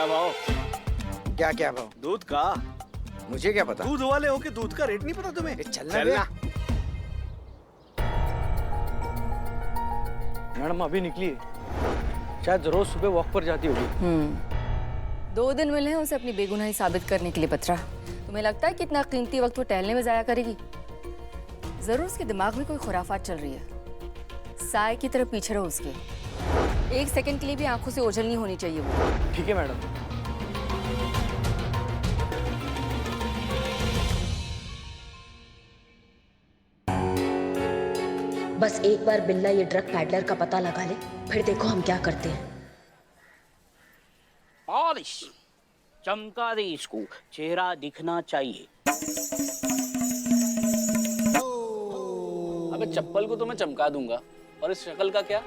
भाव? क्या क्या भाव? दूध का। मुझे क्या पता? दूध वाले हो के दूध का रेट नहीं पता तुम्हें? चलना बे। मैडम अभी निकली है, शायद रोज सुबह वॉक पर जाती होगी। 2 दिन मिले हैं उसे अपनी बेगुनाही साबित करने के लिए। बत्रा, तुम्हें लगता है कि इतना कीमती वक्त वो टहलने में जाया करेगी? जरूर उसके दिमाग में कोई खुराफात चल रही है। साय की तरफ पीछे रहो उसके। 1 सेकंड के लिए भी आंखों से ओझल नहीं होनी चाहिए वो। ठीक है मैडम। बस एक बार बिल्ला ये ड्रग पैडलर का पता लगा ले, फिर देखो हम क्या करते हैं। पॉलिश चमका दे इसको, चेहरा दिखना चाहिए। अबे चप्पल को तो मैं चमका दूंगा, और इस शक्ल का क्या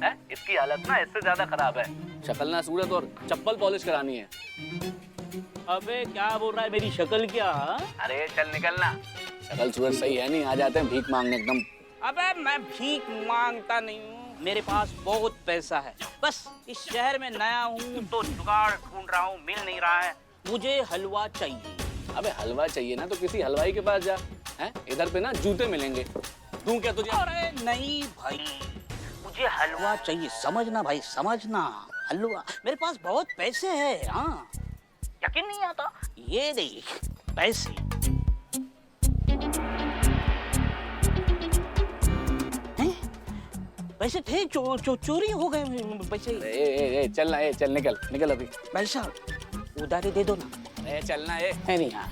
है? इसकी हालत ना इससे ज्यादा खराब है। शक्ल ना सूरत और चप्पल पॉलिश करानी है। अबे क्या बोल रहा है, मेरी शक्ल क्या? अरे चल निकलना। शक्ल सूरत सही है नहीं, आ जाते हैं भीख मांगने एकदम। अबे मैं भीख मांगता नहीं हूँ, मेरे पास बहुत पैसा है। बस इस शहर में नया हूँ तो जुगाड़ ढूंढ रहा हूँ, मिल नहीं रहा है। मुझे हलवा चाहिए। अबे हलवा चाहिए ना तो किसी हलवाई के पास जा। हैं इधर पे ना जूते मिलेंगे। दूं क्या तुझे? अरे नहीं भाई, मुझे हलवा चाहिए। समझना भाई, समझना। हलवा, मेरे पास बहुत पैसे हैं। हाँ, यकीन नहीं आता? ये देख पैसे। हैं? पैसे थे, चोरी हो गए पैसे। चल निकल अभी। भाई साहब उधारी दे दो ना। चलना है नहीं यार।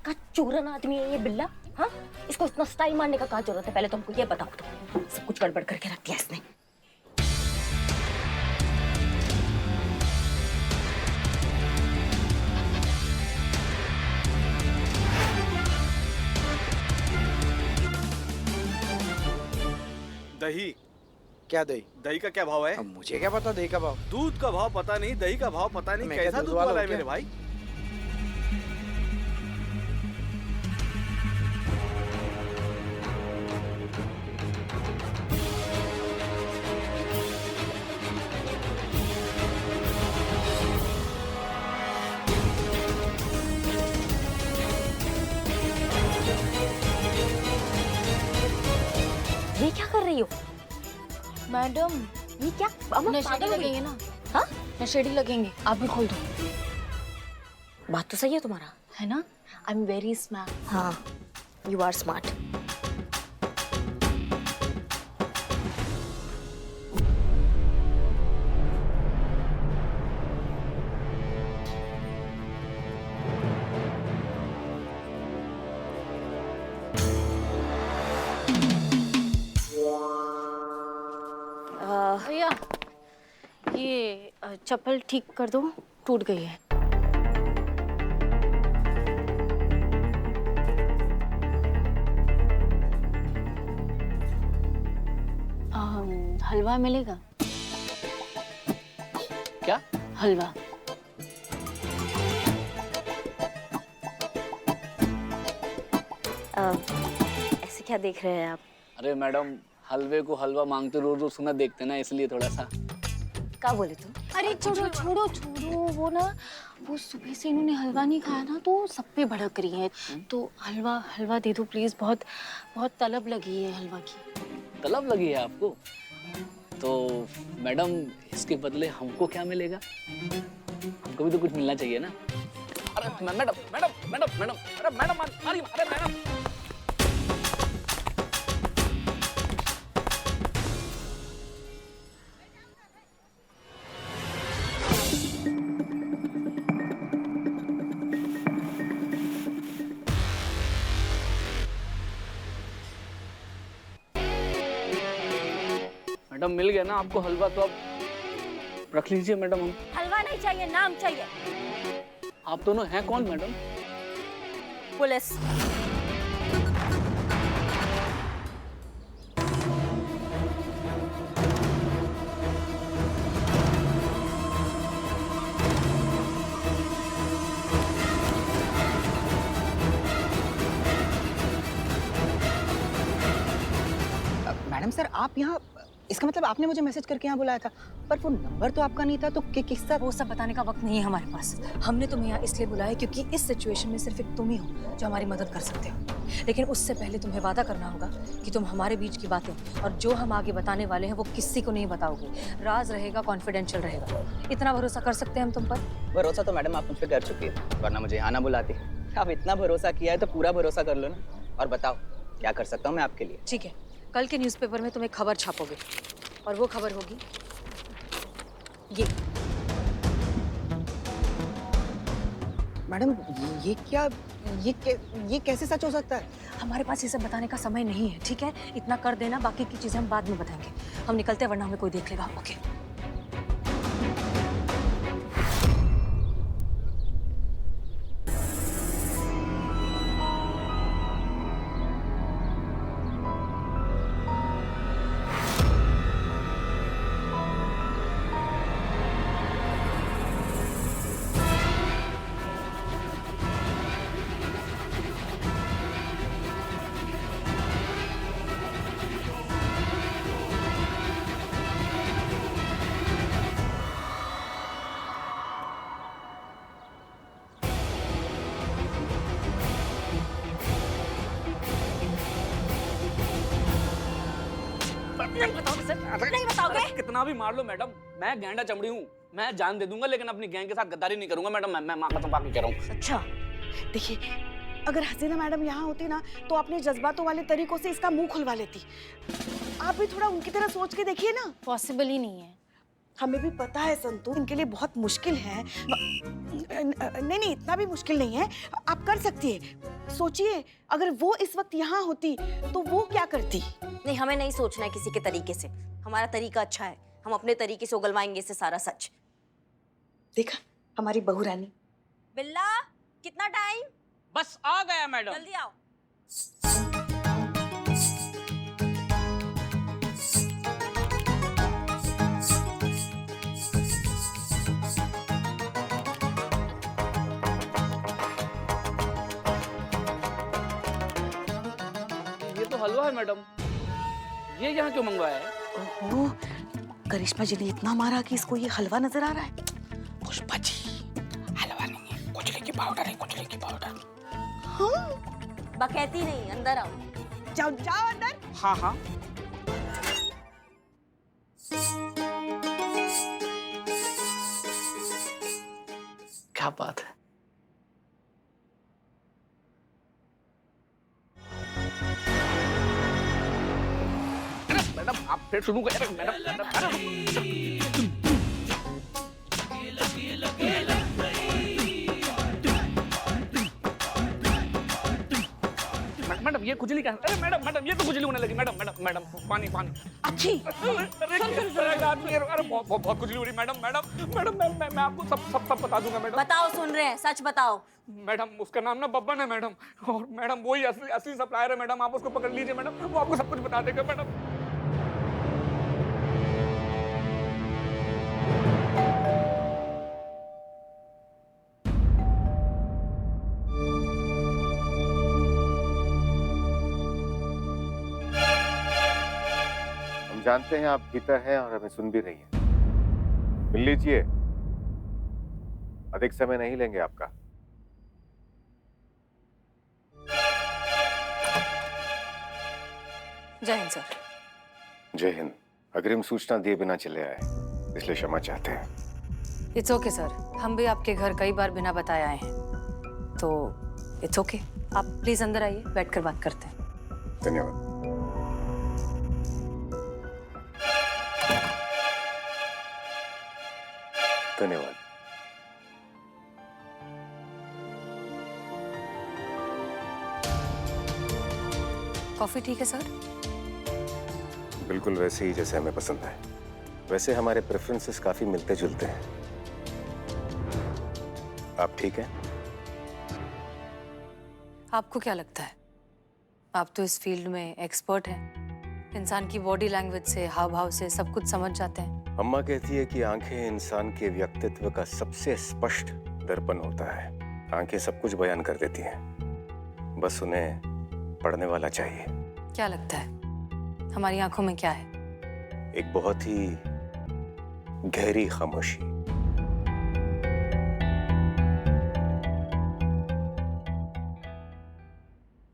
का चूरन आदमी है ये बिल्ला। हाँ, इसको इतना स्टाइल मारने का क्या जरूरत है? पहले तो हमको ये बताओ, तो सब कुछ गड़बड़ करके रख दिया इसने। दही। क्या दही? दही का क्या भाव है? अब मुझे क्या पता दही का भाव? दूध का भाव पता नहीं, दही का भाव पता नहीं। कैसा दूध वाला है मेरे भाई? ये क्या कर रही हो मैडम, ये क्या? नशेड़ी लगेंगे ना? हाँ, नशेड़ी लगेंगे। आप भी खोल दो। बात तो सही है तुम्हारा, है ना? I am very smart. हाँ, यू आर स्मार्ट। भैया, ये चप्पल ठीक कर दो, टूट गई है। हलवा मिलेगा? क्या हलवा? ऐसे क्या देख रहे हैं आप? अरे मैडम, हलवे को हलवा मांगते रोज रोज सुना देखते ना, इसलिए थोड़ा सा। क्या बोले तुम? अरे छोड़ो, वो ना, वो सुबह से इन्होंने हलवा नहीं खाया ना, तो सब पे भड़क रही है। तो हलवा दे दो प्लीज, बहुत बहुत तलब लगी है हलवा की। तलब लगी है आपको? तो मैडम इसके बदले हमको क्या मिलेगा? हमको भी तो कुछ मिलना चाहिए ना। अरे मैडम, अरे मैडम। मैडम मिल गया ना आपको हलवा, तो आप रख लीजिए मैडम। हम हलवा नहीं चाहिए, नाम चाहिए। आप दोनों हैं कौन मैडम? पुलिस। मैडम सर, आप यहाँ इसका मतलब आपने मुझे मैसेज करके यहाँ बुलाया था, पर वो नंबर तो आपका नहीं था, तो किसका? वो सब बताने का वक्त नहीं है हमारे पास। हमने तुम्हें यहाँ इसलिए बुलाया क्योंकि इस सिचुएशन में सिर्फ एक तुम ही हो जो हमारी मदद कर सकते हो। लेकिन उससे पहले तुम्हें वादा करना होगा कि तुम हमारे बीच की बातें और जो हम आगे बताने वाले हैं वो किसी को नहीं बताओगे। राज रहेगा, कॉन्फिडेंशियल रहेगा। इतना भरोसा कर सकते हैं हम तुम पर? भरोसा तो मैडम आप मुझ पर कर चुकी है, वरना मुझे यहाँ ना बुलाती। आप इतना भरोसा किया है तो पूरा भरोसा कर लो ना। और बताओ क्या कर सकता हूँ मैं आपके लिए? ठीक है, कल के न्यूज़पेपर में तुम एक खबर छापोगे और वो खबर होगी ये। मैडम ये कैसे सच हो सकता है? हमारे पास ये सब बताने का समय नहीं है, ठीक है? इतना कर देना, बाकी की चीजें हम बाद में बताएंगे। हम निकलते हैं वरना हमें कोई देख लेगा। ओके? नहीं बताओगे सर? नहीं बताओगे? कितना भी मार लो मैडम, मैं गैंडा चमड़ी हूँ, मैं जान दे दूंगा, लेकिन अपनी गैंग के साथ गद्दारी नहीं करूंगा मैडम। मैं माँ कसम पाके कह रहा हूँ। अच्छा देखिए, अगर हसीना मैडम यहाँ होती ना तो अपने जज्बातों वाले तरीकों से इसका मुंह खुलवा लेती। आप भी थोड़ा उनकी तरह सोच के देखिए ना। पॉसिबल ही नहीं है। हमें भी पता है संतू, इनके लिए बहुत मुश्किल है। नहीं, इतना भी मुश्किल नहीं है, आप कर सकती है। सोचिए, अगर वो इस वक्त यहाँ होती तो वो क्या करती? नहीं, हमें नहीं सोचना है किसी के तरीके से। हमारा तरीका अच्छा है, हम अपने तरीके से उगलवाएंगे इससे सारा सच। देखा हमारी बहू रानी। बिल्ला, कितना टाइम? बस आ गया मैडम। जल्दी आओ। ये तो हलवा है मैडम, ये यहाँ क्यों मंगवाया है? ओहो, करिश्मा जी ने इतना मारा कि इसको ये हलवा नजर आ रहा है। पुष्पा जी, हलवा नहीं है, कुचले की पाउडर है, कुचले की पाउडर। बकैती नहीं, अंदर आओ। जाओ जाओ अंदर। हाँ हाँ। क्या बात है। मैडम आप फिर शुरू करें। मैडम ये खुजली क्या? अरे मैडम ये तो खुजली होने लगी। मैडम पानी। अच्छी अरे बहुत खुजली हो रही मैडम। मैं आपको सब बता दूंगा मैडम। बताओ, सुन रहे हैं, सच बताओ। मैडम उसका नाम ना बब्बन है मैडम, और मैडम वही असली सप्लायर है मैडम। आप उसको पकड़ लीजिए मैडम, वो आपको सब कुछ बता देगा मैडम। हम जानते हैं आप भीतर हैं और हमें सुन भी रही हैं। मिल लीजिए, अधिक समय नहीं लेंगे आपका। जय हिंद सर। जय हिंद। अग्रिम सूचना दिए बिना चले आए, इसलिए क्षमा चाहते हैं। इट्स ओके सर, हम भी आपके घर कई बार बिना बताए आए हैं, तो इट्स ओके। आप प्लीज अंदर आइए, बैठकर बात करते हैं। धन्यवाद। धन्यवाद। कॉफी ठीक है सर? बिल्कुल वैसे ही जैसे हमें पसंद है। वैसे हमारे प्रेफरेंसेस काफी मिलते जुलते हैं। आप ठीक हैं? आपको क्या लगता है? आप तो इस फील्ड में एक्सपर्ट हैं। इंसान की बॉडी लैंग्वेज से, हाव भाव से सब कुछ समझ जाते हैं। अम्मा कहती है कि आंखें इंसान के व्यक्तित्व का सबसे स्पष्ट दर्पण होता है। आंखें सब कुछ बयान कर देती हैं, बस उन्हें पढ़ने वाला चाहिए। क्या लगता है हमारी आंखों में क्या है? एक बहुत ही गहरी खामोशी।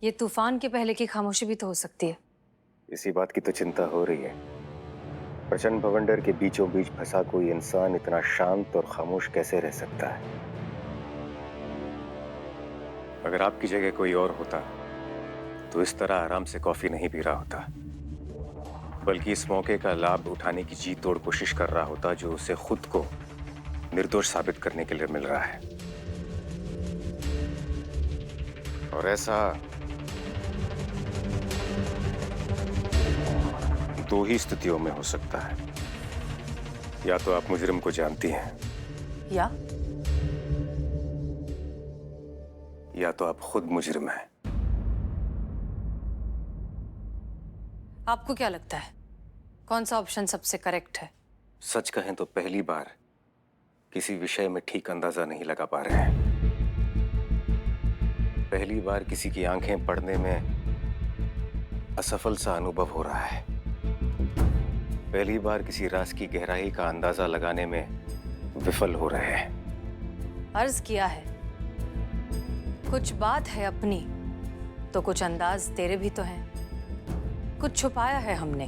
ये तूफान के पहले की खामोशी भी तो हो सकती है। इसी बात की तो चिंता हो रही है। प्रचंड भवंडर के बीचों बीच फंसा कोई इंसान इतना शांत और खामोश कैसे रह सकता है? अगर आपकी जगह कोई और होता तो इस तरह आराम से कॉफी नहीं पी रहा होता, बल्कि इस मौके का लाभ उठाने की जी तोड़ कोशिश कर रहा होता जो उसे खुद को निर्दोष साबित करने के लिए मिल रहा है। और ऐसा दो ही स्थितियों में हो सकता है। या तो आप मुजरिम को जानती हैं, या तो आप खुद मुजरिम हैं। आपको क्या लगता है कौन सा ऑप्शन सबसे करेक्ट है? सच कहें तो पहली बार किसी विषय में ठीक अंदाजा नहीं लगा पा रहे हैं। पहली बार किसी की आंखें पढ़ने में असफल सा अनुभव हो रहा है। पहली बार किसी राज की गहराई का अंदाजा लगाने में विफल हो रहे हैं। अर्ज किया है, कुछ बात है अपनी तो कुछ अंदाज तेरे भी तो हैं। कुछ छुपाया है हमने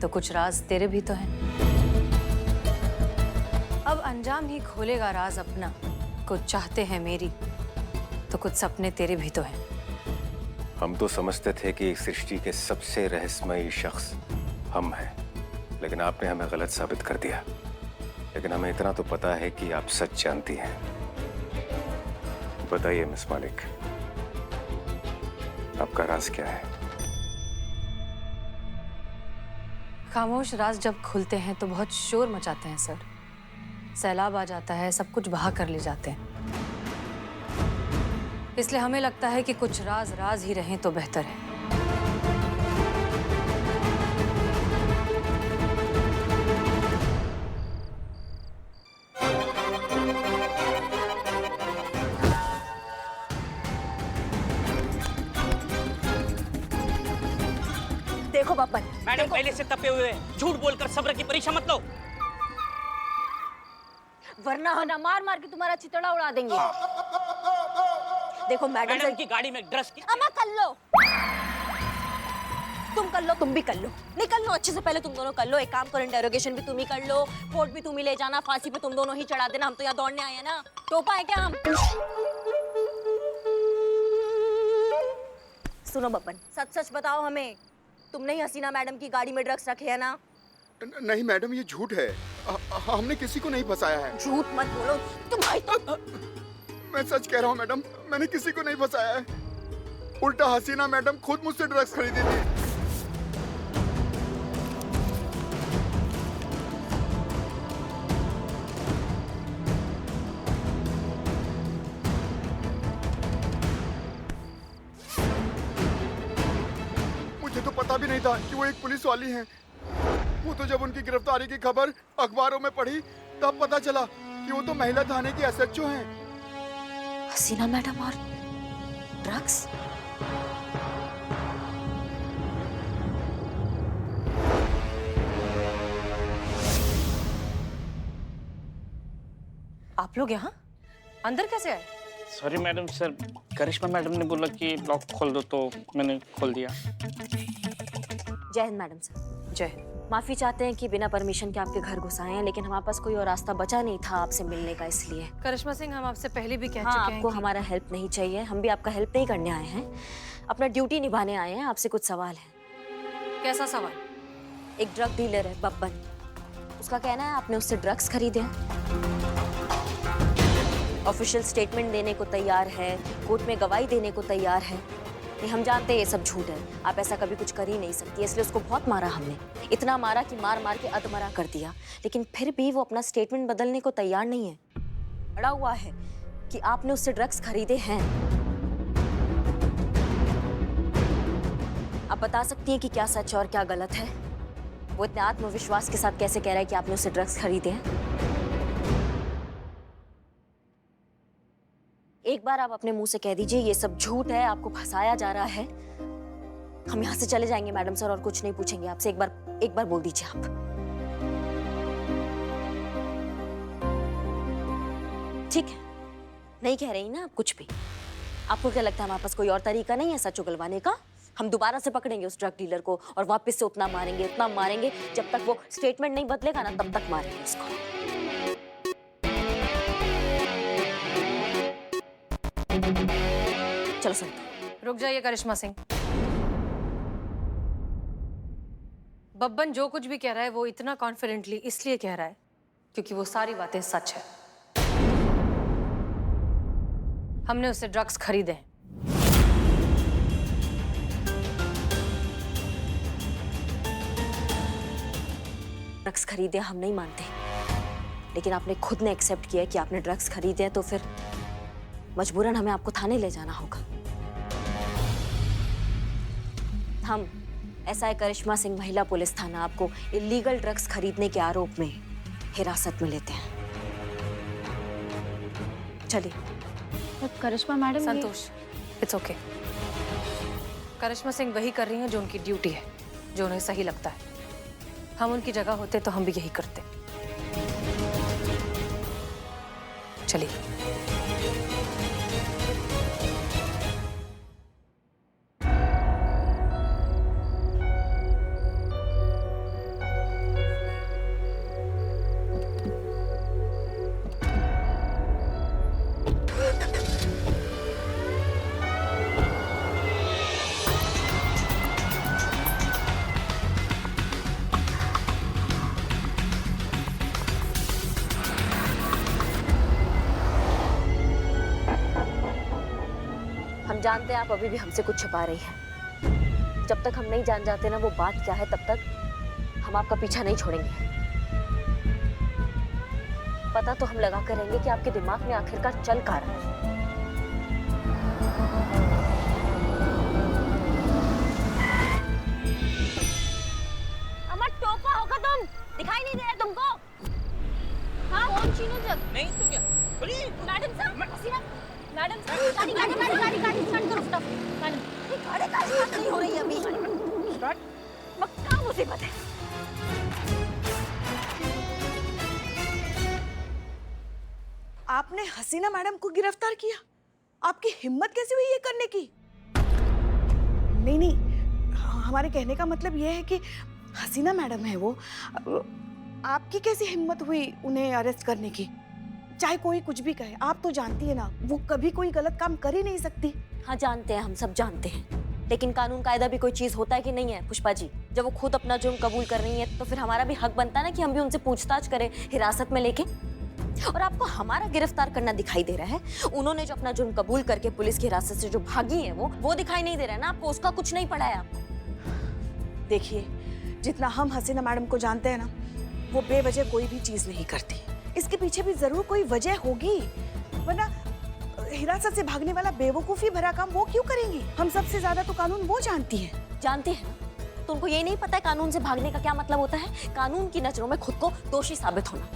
तो कुछ राज तेरे भी तो हैं। अब अंजाम ही खोलेगा राज अपना। कुछ चाहते हैं मेरी तो कुछ सपने तेरे भी तो हैं। हम तो समझते थे कि इस सृष्टि के सबसे रहस्यमयी शख्स हम हैं, लेकिन आपने हमें गलत साबित कर दिया। लेकिन हमें इतना तो पता है कि आप सच जानती हैं। बताइए मिस मालिक, आपका राज क्या है? खामोश राज जब खुलते हैं तो बहुत शोर मचाते हैं सर। सैलाब आ जाता है, सब कुछ बहा कर ले जाते हैं। इसलिए हमें लगता है कि कुछ राज राज ही रहें तो बेहतर है। देखो बब्बन, मैडम पहले से तपे हुए हैं। झूठ बोलकर सब्र की परीक्षा मत लो, वरना हम मार मार के तुम्हारा चितड़ा उड़ा देंगे। देखो मैडम की गाड़ी में ड्रग्स की। अम्मा कर लो, तुम कर लो, तुम भी कर लो, निकल लो अच्छे से। पहले तुम दोनों कर लो। एक काम करो, इंटेरोगेशन भी तुम ही कर लो, कोर्ट भी तुम ही ले जाना, फांसी पे तुम दोनों ही चढ़ा देना। हम तो यहाँ दौड़ने आए हैं ना, टोपा है क्या हम? सुनो बब्बन, सच सच बताओ हमें, तुमने ही हसीना मैडम की गाड़ी में ड्रग्स रखे है ना? नहीं मैडम, ये झूठ है। हमने किसी को नहीं फंसाया है। झूठ मत बोलो तुम्हारी तो। मैं सच कह रहा हूँ मैडम, मैंने किसी को नहीं फंसाया है। उल्टा हसीना मैडम खुद मुझसे ड्रग्स खरीदी थी। मुझे तो पता भी नहीं था कि वो एक पुलिस वाली हैं। वो तो जब उनकी गिरफ्तारी की खबर अखबारों में पढ़ी तब पता चला कि वो तो महिला थाने की एसएचओ हैं। हसीना मैडम और ड्रग्स? आप लोग यहाँ अंदर कैसे आए? सॉरी मैडम, सर करिश्मा मैडम ने बोला कि लॉक खोल दो तो मैंने खोल दिया। जय हिंद मैडम सर। जय हिंद। माफी चाहते हैं कि बिना परमिशन के आपके घर घुस आए हैं, लेकिन हमारे पास कोई और रास्ता बचा नहीं था आपसे मिलने का, इसलिए। करिश्मा सिंह, हम आपसे पहले भी कह चुके हैं आपको हमारा हेल्प नहीं चाहिए। हम भी आपका हेल्प नहीं करने आए हैं, अपना ड्यूटी निभाने आए हैं। आपसे कुछ सवाल है। कैसा सवाल? एक ड्रग डीलर है बब्बन, उसका कहना है आपने उससे ड्रग्स खरीदे हैं। ऑफिशियल स्टेटमेंट देने को तैयार है, कोर्ट में गवाही देने को तैयार है। नहीं, हम जानते हैं ये सब झूठ है, आप ऐसा कभी कुछ कर ही नहीं सकती, इसलिए उसको बहुत मारा हमने। इतना मारा कि मार मार के अधमरा कर दिया, लेकिन फिर भी वो अपना स्टेटमेंट बदलने को तैयार नहीं है। अड़ा हुआ है कि आपने उससे ड्रग्स खरीदे हैं। आप बता सकती हैं कि क्या सच और क्या गलत है? वो इतने आत्मविश्वास के साथ कैसे कह रहा है कि आपने उससे ड्रग्स खरीदे हैं? एक बार आप अपने मुंह से कह दीजिए ये सब झूठ है, आपको फंसाया जा रहा है, हम यहाँ से चले जाएंगे मैडम सर और कुछ नहीं पूछेंगे आपसे। एक बार बोल दीजिए आप। ठीक है, नहीं कह रही ना आप कुछ भी। आपको क्या लगता है हमारे पास कोई और तरीका नहीं है सच उगलवाने का? हम दोबारा से पकड़ेंगे उस ड्रग डीलर को और वापस से उतना मारेंगे जब तक वो स्टेटमेंट नहीं बदलेगा ना, तब तक मारेंगे उसको। चलो संतू। रुक जाइए करिश्मा सिंह। बब्बन जो कुछ भी कह रहा है वो इतना कॉन्फिडेंटली इसलिए कह रहा है क्योंकि वो सारी बातें सच है। हमने उससे ड्रग्स खरीदे हैं। ड्रग्स खरीदे हम नहीं मानते, लेकिन आपने खुद ने एक्सेप्ट किया कि आपने ड्रग्स खरीदे हैं, तो फिर मजबूरन हमें आपको थाने ले जाना होगा। हम एसआई करिश्मा सिंह महिला पुलिस थाना आपको इलीगल ड्रग्स खरीदने के आरोप में हिरासत में लेते हैं। चलिए। करिश्मा मैडम, संतोष, इट्स ओके। करिश्मा सिंह वही कर रही हैं जो उनकी ड्यूटी है, जो उन्हें सही लगता है। हम उनकी जगह होते तो हम भी यही करते। चलिए। हम जानते हैं आप अभी भी हमसे कुछ छुपा रही हैं। जब तक हम नहीं जान जाते ना वो बात क्या है, तब तक हम आपका पीछा नहीं छोड़ेंगे। पता तो हम लगा कर रहेंगे कि आपके दिमाग में आखिरकार चल क्या रहा है। अमर टोपा होगा तुम, दिखाई नहीं दे रहा तुमको? हाँ कौन छीनो जग? नहीं तो क्या? मैडम साहब, मैडम गाड़ी स्टार्ट करो। स्टॉप मैडम, ये गाड़ी स्टार्ट नहीं हो रही अभी। स्टार्ट पक्का मुसीबत है। आपने हसीना मैडम को गिरफ्तार किया? आपकी हिम्मत कैसे हुई ये करने की? नहीं, हमारे कहने का मतलब ये है कि हसीना मैडम है वो। आपकी कैसी हिम्मत हुई उन्हें अरेस्ट करने की? चाहे कोई कुछ भी कहे, आप तो जानती है ना वो कभी कोई गलत काम कर ही नहीं सकती। हाँ जानते हैं, हम सब जानते हैं, लेकिन कानून कायदा भी कोई चीज होता है कि नहीं है पुष्पा जी? जब वो खुद अपना जुर्म कबूल कर रही है तो फिर हमारा भी हक बनता है ना कि हम भी उनसे पूछताछ करें हिरासत में लेके। और आपको हमारा गिरफ्तार करना दिखाई दे रहा है, उन्होंने जो अपना जुर्म कबूल करके पुलिस की हिरासत से जो भागी है वो दिखाई नहीं दे रहा है ना आपको? उसका कुछ नहीं पड़ा है आपको। देखिए, जितना हम हसीना मैडम को जानते हैं ना, वो बेवजह कोई भी चीज नहीं करती। इसके पीछे भी जरूर कोई वजह होगी, वरना हिरासत से भागने वाला बेवकूफी भरा काम वो क्यों करेंगी? हम सबसे ज्यादा तो कानून वो जानती है। जानते हैं ना, तो उनको ये नहीं पता है कानून से भागने का क्या मतलब होता है? कानून की नजरों में खुद को दोषी साबित होना।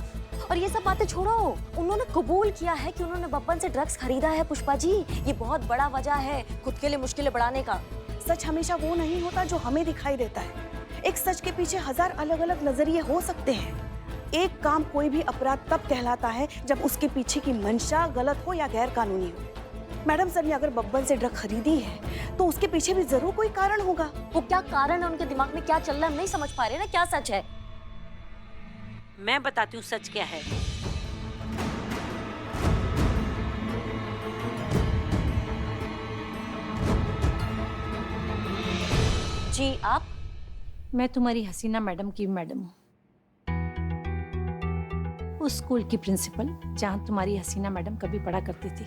और ये सब बातें छोड़ो, उन्होंने कबूल किया है कि उन्होंने बब्बन से ड्रग्स खरीदा है पुष्पा जी। ये बहुत बड़ा वजह है खुद के लिए मुश्किलें बढ़ाने का। सच हमेशा वो नहीं होता जो हमें दिखाई देता है। एक सच के पीछे हजार अलग अलग नजरिए हो सकते हैं। एक काम कोई भी अपराध तब कहलाता है जब उसके पीछे की मंशा गलत हो या गैर कानूनी हो। मैडम सर ने अगर बब्बन से ड्रग खरीदी है तो उसके पीछे भी जरूर कोई कारण होगा। वो क्या कारण है, उनके दिमाग में क्या चल रहा है, हम नहीं समझ पा रहे ना क्या सच है। मैं बताती हूँ सच क्या है। जी आप? मैं तुम्हारी हसीना मैडम की मैडम हूँ, उस स्कूल की प्रिंसिपल जहाँ तुम्हारी हसीना मैडम कभी पढ़ा करती थी।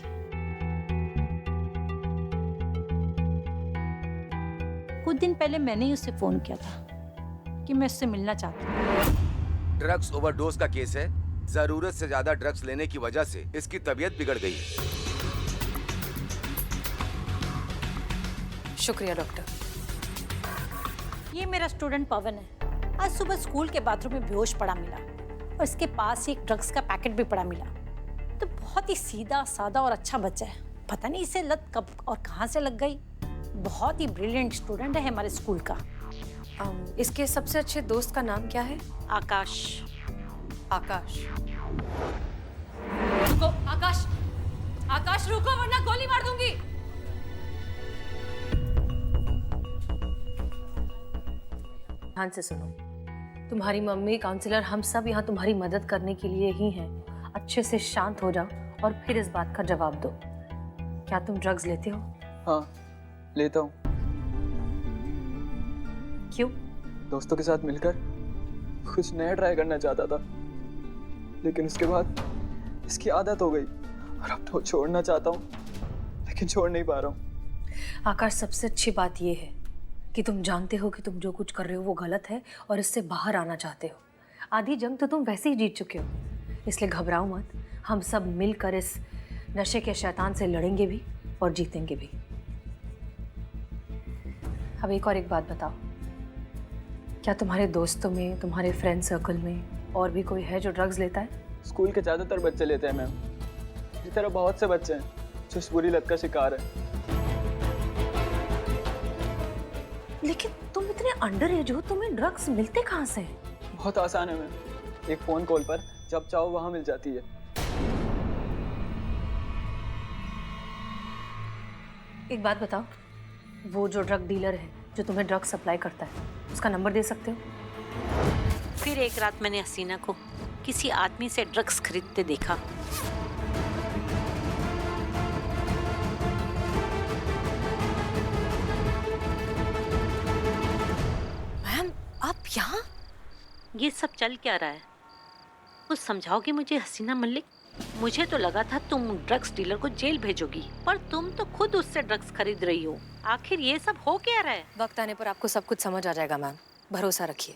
कुछ दिन पहले मैंने ही उससे फोन किया था कि मैं उससे मिलना चाहती हूँ। ड्रग्स ओवरडोज का केस है। जरूरत से ज्यादा ड्रग्स लेने की वजह से इसकी तबीयत बिगड़ गई है। शुक्रिया डॉक्टर। ये मेरा स्टूडेंट पवन है। आज सुबह स्कूल के बाथरूम में बेहोश पड़ा मिला और इसके पास ही एक ड्रग्स का पैकेट भी पड़ा मिला। तो बहुत ही सीधा सादा और अच्छा बच्चा है। पता नहीं इसे लत कब और कहां से लग गई। बहुत ही ब्रिलियंट स्टूडेंट है हमारे स्कूल का। इसके सबसे अच्छे दोस्त का नाम क्या है? आकाश। आकाश। रुको आकाश, आकाश रुको वरना गोली मार दूंगी। ध्यान से सुनो, तुम्हारी मम्मी, काउंसलर, हम सब यहाँ तुम्हारी मदद करने के लिए ही हैं। अच्छे से शांत हो जाओ और फिर इस बात का जवाब दो, क्या तुम ड्रग्स लेते हो? हाँ, लेता हूँ। क्यों? दोस्तों के साथ मिलकर कुछ नया ट्राई करना चाहता था, लेकिन उसके बाद इसकी आदत हो गई और अब तो छोड़ना चाहता हूँ, लेकिन छोड़ नहीं पा रहा हूँ। आकाश, सबसे अच्छी बात यह है कि तुम जानते हो कि तुम जो कुछ कर रहे हो वो गलत है और इससे बाहर आना चाहते हो। आधी जंग तो तुम वैसे ही जीत चुके हो, इसलिए घबराओ मत। हम सब मिलकर इस नशे के शैतान से लड़ेंगे भी और जीतेंगे भी। अब एक बात बताओ, क्या तुम्हारे दोस्तों में, तुम्हारे फ्रेंड सर्कल में और भी कोई है जो ड्रग्स लेता है? स्कूल के ज़्यादातर बच्चे लेते हैं मैम। इस तरह बहुत से बच्चे हैं जो इस बुरी लत का शिकार है। लेकिन तुम इतने अंडर एज हो, तुम्हें ड्रग्स मिलते कहाँ से? बहुत आसान है मैम, एक फ़ोन कॉल पर जब चाहो वहाँ मिल जाती है। एक बात बताओ, वो जो ड्रग डीलर है जो तुम्हें ड्रग सप्लाई करता है, उसका नंबर दे सकते हो? फिर एक रात मैंने हसीना को किसी आदमी से ड्रग्स खरीदते देखा। मैम, आप यहाँ? ये सब चल क्या रहा है? कुछ समझाओगे मुझे हसीना मलिक? मुझे तो लगा था तुम ड्रग्स डीलर को जेल भेजोगी, पर तुम तो खुद उससे ड्रग्स खरीद रही हो। आखिर ये सब हो क्या रहा है? वक्त आने पर आपको सब कुछ समझ आ जाएगा मैम, भरोसा रखिए।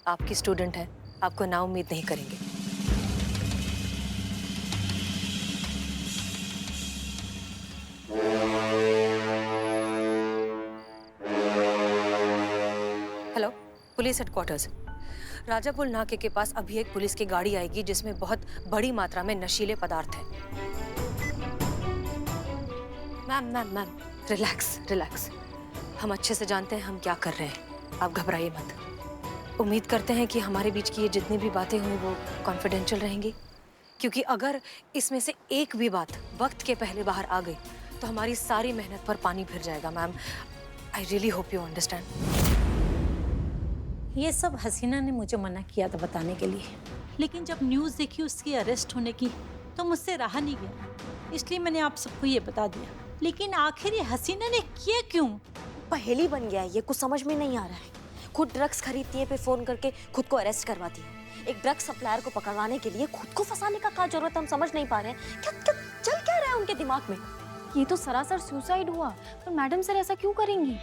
आपकी स्टूडेंट है, आपको नाउम्मीद नहीं करेंगे। Hello, police headquarters. राजापुल नाके के पास अभी एक पुलिस की गाड़ी आएगी जिसमें बहुत बड़ी मात्रा में नशीले पदार्थ हैं। Ma'am, relax relax. हम अच्छे से जानते हैं हम क्या कर रहे हैं, आप घबराइए मत। उम्मीद करते हैं कि हमारे बीच की ये जितनी भी बातें हुई वो कॉन्फिडेंशियल रहेंगी, क्योंकि अगर इसमें से एक भी बात वक्त के पहले बाहर आ गई तो हमारी सारी मेहनत पर पानी फिर जाएगा। Ma'am, I really hope you understand. ये सब हसीना ने मुझे मना किया था बताने के लिए, लेकिन जब न्यूज़ देखी उसकी अरेस्ट होने की तो मुझसे रहा नहीं गया, इसलिए मैंने आप सबको ये बता दिया। लेकिन आखिर ये हसीना ने किया क्यों? पहेली बन गया है ये, कुछ समझ में नहीं आ रहा है। खुद ड्रग्स खरीदती है, फिर फोन करके खुद को अरेस्ट करवाती है। एक ड्रग सप्लायर को पकड़वाने के लिए खुद को फंसाने का क्या जरूरत है, हम समझ नहीं पा रहे हैं। क्या चल क्या रहा है उनके दिमाग में? ये तो सरासर सुसाइड हुआ, पर मैडम सर ऐसा क्यों करेंगी?